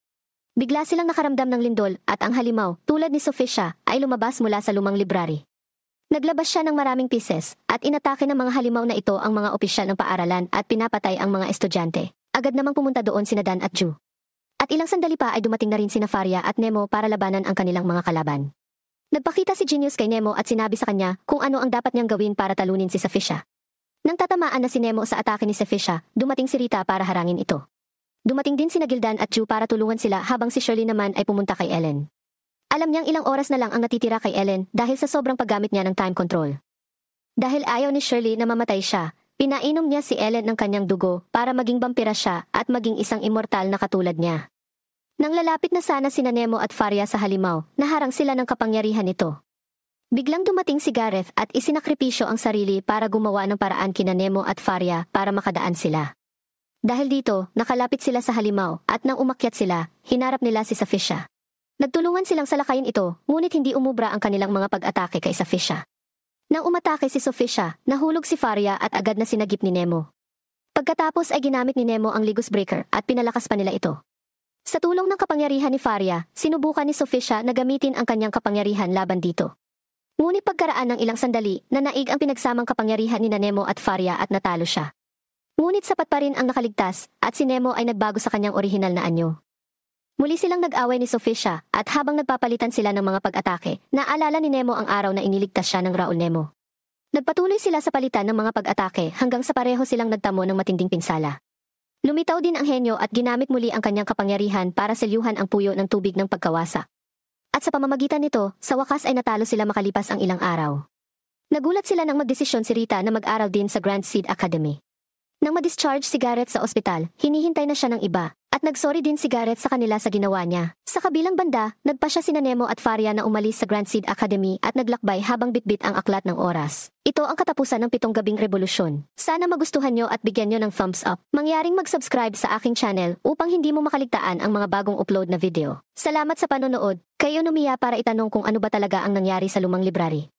Bigla silang nakaramdam ng lindol at ang halimaw, tulad ni Sophisha, ay lumabas mula sa lumang library. Naglabas siya ng maraming pieces at inatake ng mga halimaw na ito ang mga opisyal ng paaralan at pinapatay ang mga estudyante. Agad namang pumunta doon sina Dan at Ju. At ilang sandali pa ay dumating na rin sina Faria at Nemo para labanan ang kanilang mga kalaban. Nagpakita si Genius kay Nemo at sinabi sa kanya kung ano ang dapat niyang gawin para talunin si Sophisha. Nang tatamaan na si Nemo sa atake ni Sophisha, dumating si Rita para harangin ito. Dumating din sina Gildan at Ju para tulungan sila habang si Shirley naman ay pumunta kay Ellen. Alam niyang ilang oras na lang ang natitira kay Ellen dahil sa sobrang paggamit niya ng time control. Dahil ayaw ni Shirley na mamatay siya, pinainom niya si Ellen ng kanyang dugo para maging vampira siya at maging isang immortal na katulad niya. Nang lalapit na sana sina Nemo at Faria sa halimaw, naharang sila ng kapangyarihan nito. Biglang dumating si Gareth at isinakripisyo ang sarili para gumawa ng paraan kina Nemo at Faria para makadaan sila. Dahil dito, nakalapit sila sa halimaw at nang umakyat sila, hinarap nila si Sophisha. Nagtulungan silang salakayin ito, ngunit hindi umubra ang kanilang mga pag-atake kay Sophisha. Nang umatake si Sophisha, nahulog si Faria at agad na sinagip ni Nemo. Pagkatapos ay ginamit ni Nemo ang Ligus Breaker at pinalakas pa nila ito. Sa tulong ng kapangyarihan ni Faria, sinubukan ni Sophisha na gamitin ang kanyang kapangyarihan laban dito. Ngunit pagkaraan ng ilang sandali, nanaig ang pinagsamang kapangyarihan ni Nemo at Faria at natalo siya. Ngunit sapat pa rin ang nakaligtas at si Nemo ay nagbago sa kanyang orihinal na anyo. Muli silang nag-away ni Sophisha at habang nagpapalitan sila ng mga pag-atake, naalala ni Nemo ang araw na iniligtas siya ng Raul Nemo. Nagpatuloy sila sa palitan ng mga pag-atake hanggang sa pareho silang nagtamo ng matinding pinsala. Lumitaw din ang henyo at ginamit muli ang kanyang kapangyarihan para selyuhan ang puyo ng tubig ng pagkawasa. At sa pamamagitan nito, sa wakas ay natalo sila makalipas ang ilang araw. Nagulat sila nang magdesisyon si Rita na mag-aral din sa Grand Seed Academy. Nang ma-discharge si Gareth sa ospital, hinihintay na siya ng iba, at nagsorry din si Gareth sa kanila sa ginawa niya. Sa kabilang banda, nagpa siya sina Nemo at Faria na umalis sa Grand Seed Academy at naglakbay habang bitbit ang aklat ng oras. Ito ang katapusan ng 7 gabing revolusyon. Sana magustuhan nyo at bigyan nyo ng thumbs up. Mangyaring mag-subscribe sa aking channel upang hindi mo makaligtaan ang mga bagong upload na video. Salamat sa panonood. Kayo numiya para itanong kung ano ba talaga ang nangyari sa lumang library.